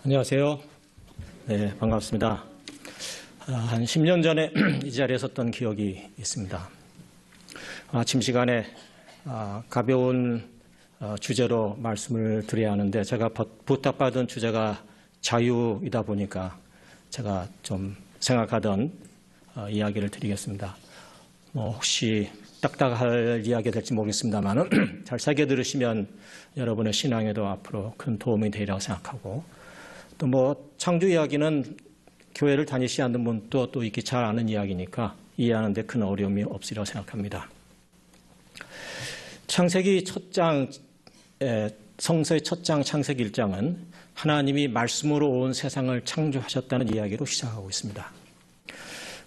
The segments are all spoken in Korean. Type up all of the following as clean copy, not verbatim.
안녕하세요. 네, 반갑습니다. 한 10년 전에 이 자리에 섰던 기억이 있습니다. 아침 시간에 가벼운 주제로 말씀을 드려야 하는데 제가 부탁받은 주제가 자유이다 보니까 제가 좀 생각하던 이야기를 드리겠습니다. 혹시 딱딱할 이야기가 될지 모르겠습니다만 잘 새겨 들으시면 여러분의 신앙에도 앞으로 큰 도움이 되리라고 생각하고 또 창조 이야기는 교회를 다니시 않는 분도 또 이렇게 잘 아는 이야기니까 이해하는 데 큰 어려움이 없으리라고 생각합니다. 창세기 첫 장, 성서의 첫 장 창세기 1장은 하나님이 말씀으로 온 세상을 창조하셨다는 이야기로 시작하고 있습니다.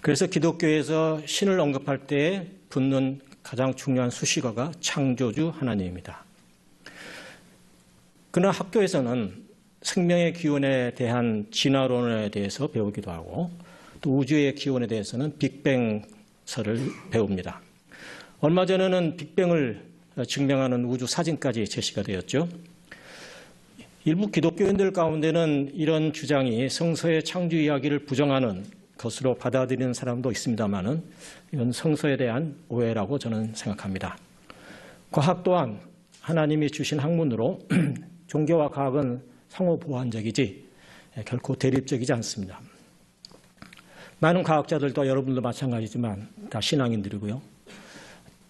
그래서 기독교에서 신을 언급할 때 붙는 가장 중요한 수식어가 창조주 하나님입니다. 그러나 학교에서는 생명의 기원에 대한 진화론에 대해서 배우기도 하고 또 우주의 기원에 대해서는 빅뱅설을 배웁니다. 얼마 전에는 빅뱅을 증명하는 우주 사진까지 제시가 되었죠. 일부 기독교인들 가운데는 이런 주장이 성서의 창조 이야기를 부정하는 것으로 받아들이는 사람도 있습니다만은 이건 성서에 대한 오해라고 저는 생각합니다. 과학 또한 하나님이 주신 학문으로 종교와 과학은 상호 보완적이지 결코 대립적이지 않습니다. 많은 과학자들도 여러분도 마찬가지지만 다 신앙인들이고요.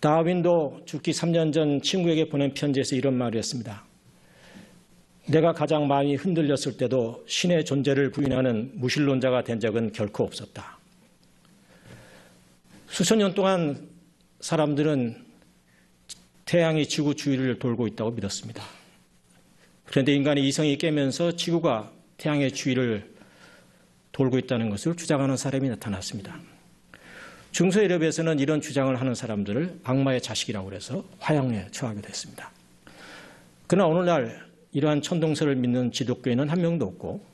다윈도 죽기 3년 전 친구에게 보낸 편지에서 이런 말을 했습니다. 내가 가장 마음이 흔들렸을 때도 신의 존재를 부인하는 무신론자가 된 적은 결코 없었다. 수천 년 동안 사람들은 태양이 지구 주위를 돌고 있다고 믿었습니다. 그런데 인간의 이성이 깨면서 지구가 태양의 주위를 돌고 있다는 것을 주장하는 사람이 나타났습니다. 중세유럽에서는 이런 주장을 하는 사람들을 악마의 자식이라고 해서 화형에 처하게 됐습니다. 그러나 오늘날 이러한 천동설을 믿는 기독교인은 한 명도 없고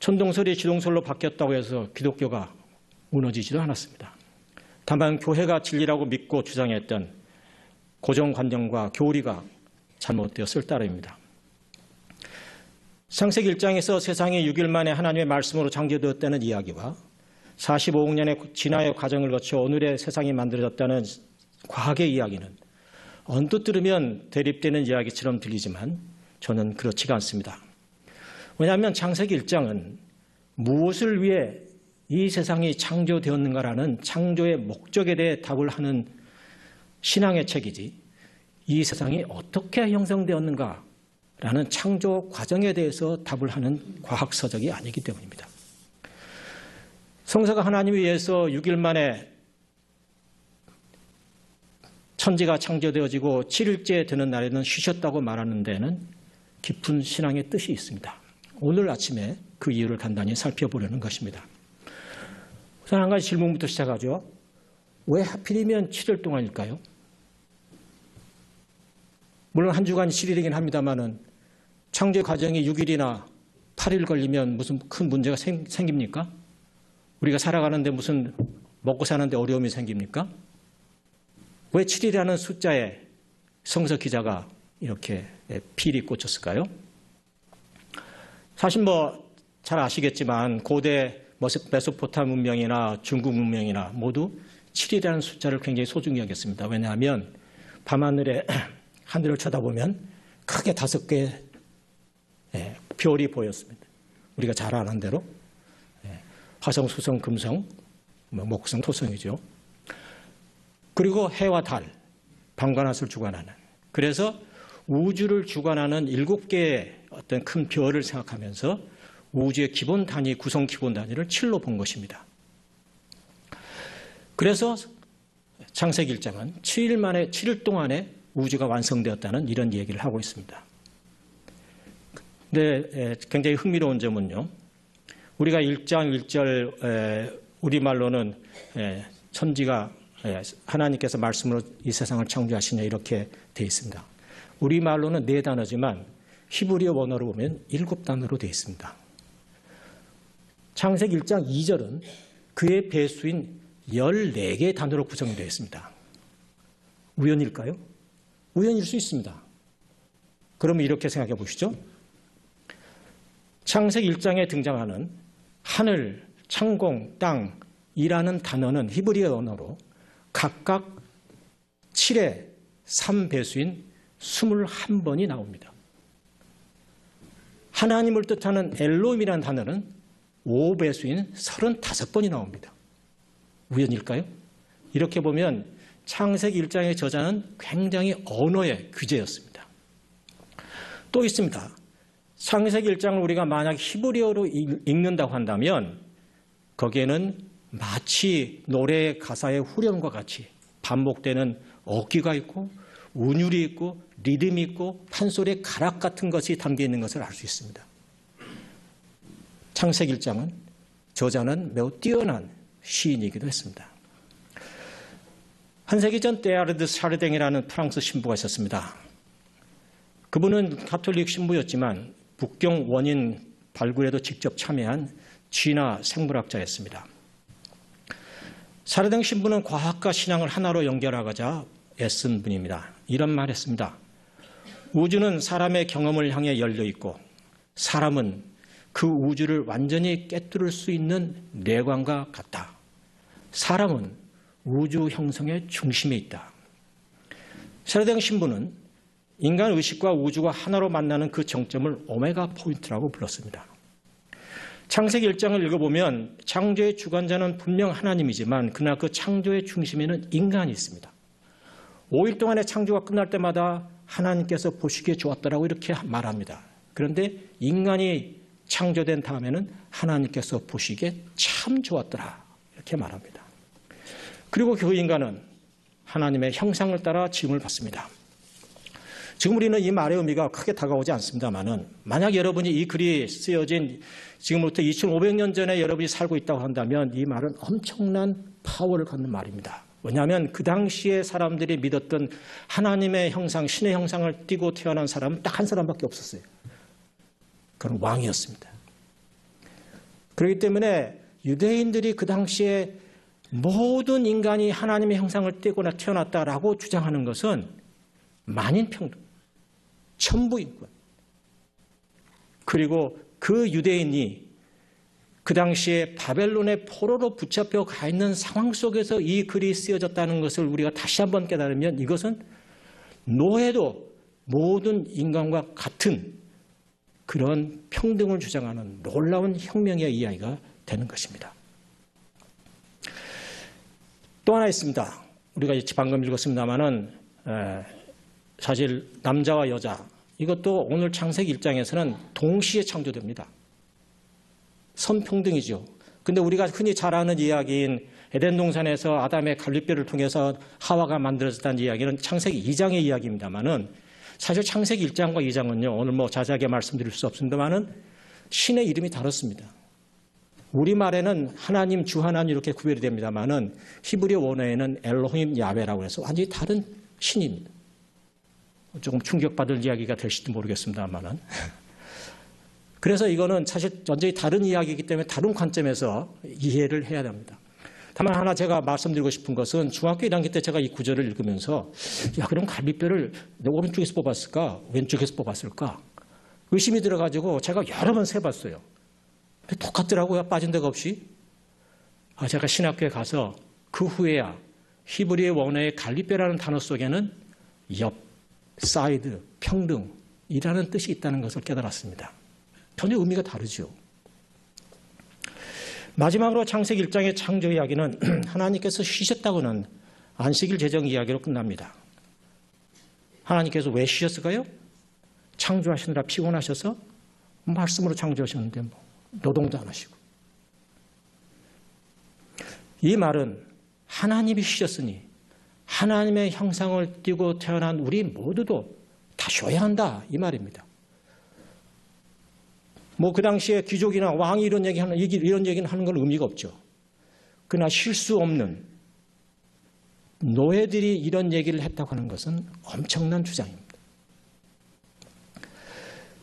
천동설이 지동설로 바뀌었다고 해서 기독교가 무너지지도 않았습니다. 다만 교회가 진리라고 믿고 주장했던 고정관념과 교리가 잘못되었을 따름입니다. 창세기 1장에서 세상이 6일 만에 하나님의 말씀으로 창조되었다는 이야기와 45억 년의 진화의 과정을 거쳐 오늘의 세상이 만들어졌다는 과학의 이야기는 언뜻 들으면 대립되는 이야기처럼 들리지만 저는 그렇지가 않습니다. 왜냐하면 창세기 1장은 무엇을 위해 이 세상이 창조되었는가라는 창조의 목적에 대해 답을 하는 신앙의 책이지 이 세상이 어떻게 형성되었는가 라는 창조 과정에 대해서 답을 하는 과학서적이 아니기 때문입니다. 성서가 하나님에 의해서 6일 만에 천지가 창조되어지고 7일째 되는 날에는 쉬셨다고 말하는 데는 깊은 신앙의 뜻이 있습니다. 오늘 아침에 그 이유를 간단히 살펴보려는 것입니다. 우선 한 가지 질문부터 시작하죠. 왜 하필이면 7일 동안일까요? 물론 한 주간이 7일이긴 합니다만은 창조 과정이 6일이나 8일 걸리면 무슨 큰 문제가 생깁니까? 우리가 살아가는데 무슨 먹고 사는데 어려움이 생깁니까? 왜 7일이라는 숫자에 성서 기자가 이렇게 필이 꽂혔을까요? 사실 잘 아시겠지만 고대 메소포타미아 문명이나 중국 문명이나 모두 7이라는 숫자를 굉장히 소중히 여겼습니다. 왜냐하면 밤하늘에 하늘을 쳐다보면 크게 5개의 별이 보였습니다. 우리가 잘 아는 대로 화성, 수성, 금성, 목성, 토성이죠. 그리고 해와 달, 밤과 낮을 주관하는. 그래서 우주를 주관하는 7개의 어떤 큰 별을 생각하면서 우주의 기본 단위, 구성 기본 단위를 7로 본 것입니다. 그래서 창세기 1장은 7일 동안에 우주가 완성되었다는 이런 얘기를 하고 있습니다. 근데 굉장히 흥미로운 점은요. 우리가 1장 1절 우리말로는 천지가 하나님께서 말씀으로 이 세상을 창조하시냐 이렇게 되어 있습니다. 우리말로는 4단어지만 히브리어 원어로 보면 7단어로 되어 있습니다. 창세기 1장 2절은 그의 배수인 14개의 단어로 구성되어 있습니다. 우연일까요? 우연일 수 있습니다. 그러면 이렇게 생각해 보시죠. 창세기 1장에 등장하는 하늘, 창공, 땅이라는 단어는 히브리어 언어로 각각 7의 3배수인 21번이 나옵니다. 하나님을 뜻하는 엘로힘이라는 단어는 5배수인 35번이 나옵니다. 우연일까요? 이렇게 보면 창세기 1장의 저자는 굉장히 언어의 귀재였습니다. 또 있습니다. 창세기 1장을 우리가 만약 히브리어로 읽는다고 한다면 거기에는 마치 노래 가사의 후렴과 같이 반복되는 어귀가 있고 운율이 있고 리듬이 있고 판소리의 가락 같은 것이 담겨 있는 것을 알 수 있습니다. 창세기 1장은 저자는 매우 뛰어난 시인이기도 했습니다. 한 세기 전 테아르드 샤르댕이라는 프랑스 신부가 있었습니다. 그분은 가톨릭 신부였지만 북경 원인 발굴에도 직접 참여한 진화 생물학자였습니다. 샤르댕 신부는 과학과 신앙을 하나로 연결하고자 애쓴 분입니다. 이런 말을 했습니다. 우주는 사람의 경험을 향해 열려 있고 사람은 그 우주를 완전히 꿰뚫을 수 있는 내관과 같다. 사람은 우주 형성의 중심에 있다. 샤르댕 신부는 인간 의식과 우주가 하나로 만나는 그 정점을 오메가 포인트라고 불렀습니다. 창세기 1장을 읽어보면 창조의 주관자는 분명 하나님이지만 그러나 그 창조의 중심에는 인간이 있습니다. 5일 동안의 창조가 끝날 때마다 하나님께서 보시기에 좋았더라고 이렇게 말합니다. 그런데 인간이 창조된 다음에는 하나님께서 보시기에 참 좋았더라 이렇게 말합니다. 그리고 그 인간은 하나님의 형상을 따라 지음을 받습니다. 지금 우리는 이 말의 의미가 크게 다가오지 않습니다만은 만약 여러분이 이 글이 쓰여진 지금부터 2500년 전에 여러분이 살고 있다고 한다면 이 말은 엄청난 파워를 갖는 말입니다. 왜냐하면 그 당시에 사람들이 믿었던 하나님의 형상, 신의 형상을 띠고 태어난 사람은 딱 한 사람밖에 없었어요. 그건 왕이었습니다. 그렇기 때문에 유대인들이 그 당시에 모든 인간이 하나님의 형상을 띠거나 태어났다라고 주장하는 것은 만인평등, 천부인권. 그리고 그 유대인이 그 당시에 바벨론의 포로로 붙잡혀 가 있는 상황 속에서 이 글이 쓰여졌다는 것을 우리가 다시 한번 깨달으면 이것은 노예도 모든 인간과 같은 그런 평등을 주장하는 놀라운 혁명의 이야기가 되는 것입니다. 또 하나 있습니다. 우리가 방금 읽었습니다마는 사실 남자와 여자 이것도 오늘 창세기 1장에서는 동시에 창조됩니다. 선평등이죠. 근데 우리가 흔히 잘 아는 이야기인 에덴 동산에서 아담의 갈빗뼈를 통해서 하와가 만들어졌다는 이야기는 창세기 2장의 이야기입니다만은 사실 창세기 1장과 2장은요. 오늘 자세하게 말씀드릴 수 없습니다만은 신의 이름이 다릅니다. 우리말에는 하나님, 주 하나님 이렇게 구별이 됩니다만은 히브리 원어에는 엘로힘 야훼라고 해서 완전히 다른 신입니다. 조금 충격받을 이야기가 될지도 모르겠습니다만은. 그래서 이거는 사실 완전히 다른 이야기이기 때문에 다른 관점에서 이해를 해야 됩니다. 다만 하나 제가 말씀드리고 싶은 것은 중학교 1학년 때 제가 이 구절을 읽으면서 야 그럼 갈빗뼈를 오른쪽에서 뽑았을까 왼쪽에서 뽑았을까 의심이 들어가지고 제가 여러 번 세봤어요. 똑같더라고요. 빠진 데가 없이. 제가 신학교에 가서 그 후에야 히브리의 원어의 갈빗뼈라는 단어 속에는 옆, 사이드, 평등이라는 뜻이 있다는 것을 깨달았습니다. 전혀 의미가 다르죠. 마지막으로 창세기 1장의 창조 이야기는 하나님께서 쉬셨다고는 안식일 제정 이야기로 끝납니다. 하나님께서 왜 쉬셨을까요? 창조하시느라 피곤하셔서 말씀으로 창조하셨는데 노동도 안 하시고. 이 말은 하나님이 쉬셨으니 하나님의 형상을 띠고 태어난 우리 모두도 다 쉬어야 한다 이 말입니다. 그 당시에 귀족이나 왕이 이런 얘기는 하는 건 의미가 없죠. 그러나 쉴 수 없는 노예들이 이런 얘기를 했다고 하는 것은 엄청난 주장입니다.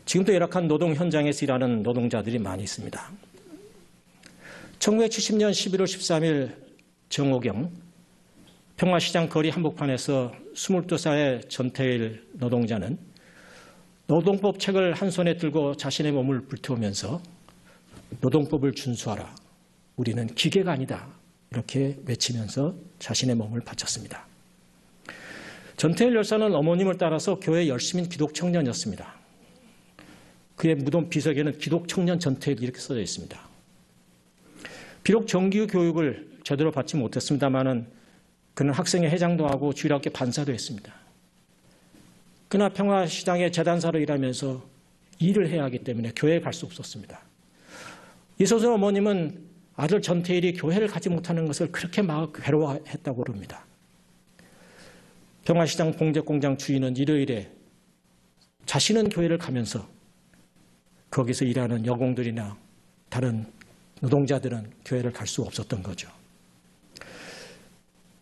지금도 열악한 노동 현장에서 일하는 노동자들이 많이 있습니다. 1970년 11월 13일 정오경 평화시장 거리 한복판에서 22살의 전태일 노동자는 노동법 책을 한 손에 들고 자신의 몸을 불태우면서 노동법을 준수하라. 우리는 기계가 아니다. 이렇게 외치면서 자신의 몸을 바쳤습니다. 전태일 열사는 어머님을 따라서 교회 열심인 기독청년이었습니다. 그의 무덤 비석에는 기독청년 전태일 이렇게 써져 있습니다. 비록 정규 교육을 제대로 받지 못했습니다마는 그는 학생회 회장도 하고 주일학교 반사도 했습니다. 그러나 평화시장의 재단사로 일하면서 일을 해야 하기 때문에 교회에 갈 수 없었습니다. 이소선 어머님은 아들 전태일이 교회를 가지 못하는 것을 그렇게 막 괴로워했다고 그럽니다. 평화시장 봉제공장 주인은 일요일에 자신은 교회를 가면서 거기서 일하는 여공들이나 다른 노동자들은 교회를 갈 수 없었던 거죠.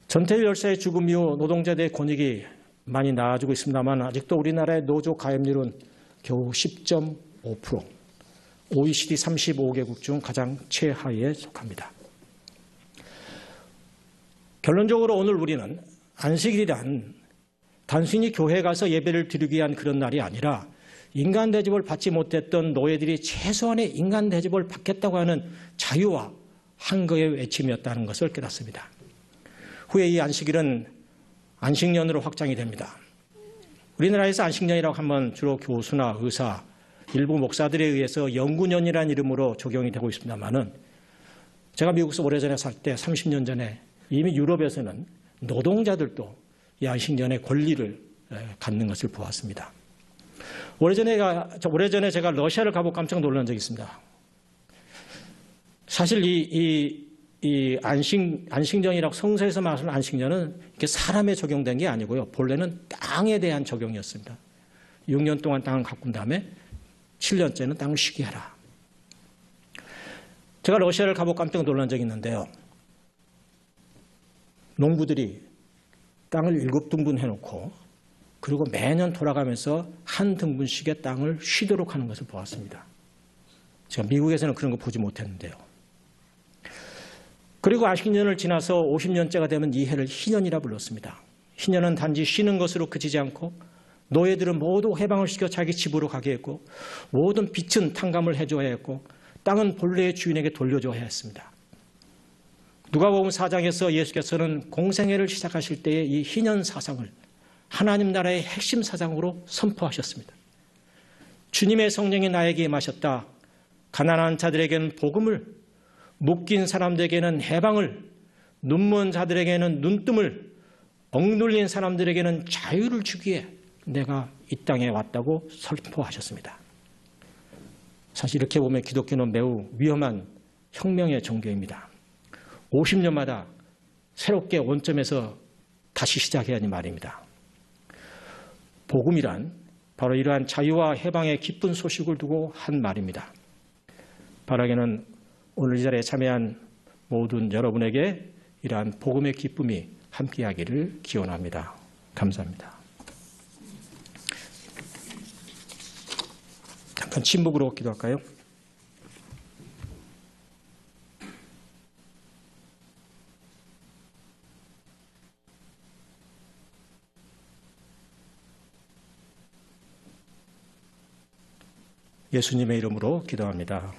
전태일 열사의 죽음 이후 노동자들의 권익이 많이 나아지고 있습니다만 아직도 우리나라의 노조 가입률은 겨우 10.5%, OECD 35개국 중 가장 최하위에 속합니다. 결론적으로 오늘 우리는 안식일이란 단순히 교회에 가서 예배를 드리기 위한 그런 날이 아니라 인간 대접을 받지 못했던 노예들이 최소한의 인간 대접을 받겠다고 하는 자유와 한거의 외침이었다는 것을 깨닫습니다. 후에 이 안식일은 안식년으로 확장이 됩니다. 우리나라에서 안식년이라고 하면 주로 교수나 의사, 일부 목사들에 의해서 영구년이라는 이름으로 적용이 되고 있습니다만은 제가 미국에서 오래전에 살 때 30년 전에 이미 유럽에서는 노동자들도 이 안식년의 권리를 갖는 것을 보았습니다. 오래전에 제가 러시아를 가보고 깜짝 놀란 적이 있습니다. 사실 이 안식년이라고 성서에서 말하는 안식년은 이렇게 사람에 적용된 게 아니고요. 본래는 땅에 대한 적용이었습니다. 6년 동안 땅을 가꾼 다음에 7년째는 땅을 쉬게 하라. 제가 러시아를 가보고 깜짝 놀란 적이 있는데요. 농부들이 땅을 7등분 해놓고 그리고 매년 돌아가면서 한 등분씩의 땅을 쉬도록 하는 것을 보았습니다. 제가 미국에서는 그런 거 보지 못했는데요. 그리고 안식년을 지나서 50년째가 되면 이 해를 희년이라 불렀습니다. 희년은 단지 쉬는 것으로 그치지 않고 노예들은 모두 해방을 시켜 자기 집으로 가게 했고 모든 빚은 탕감을 해줘야 했고 땅은 본래의 주인에게 돌려줘야 했습니다. 누가복음 4장에서 예수께서는 공생애를 시작하실 때의 이 희년 사상을 하나님 나라의 핵심 사상으로 선포하셨습니다. 주님의 성령이 나에게 임하셨다. 가난한 자들에게는 복음을, 묶인 사람들에게는 해방을, 눈먼 자들에게는 눈뜸을, 억눌린 사람들에게는 자유를 주기에 내가 이 땅에 왔다고 선포하셨습니다. 사실 이렇게 보면 기독교는 매우 위험한 혁명의 종교입니다. 50년마다 새롭게 원점에서 다시 시작해야 하니 말입니다. 복음이란 바로 이러한 자유와 해방의 기쁜 소식을 두고 한 말입니다. 바라기는 오늘 이 자리에 참여한 모든 여러분에게 이러한 복음의 기쁨이 함께하기를 기원합니다. 감사합니다. 잠깐 침묵으로 기도할까요? 예수님의 이름으로 기도합니다.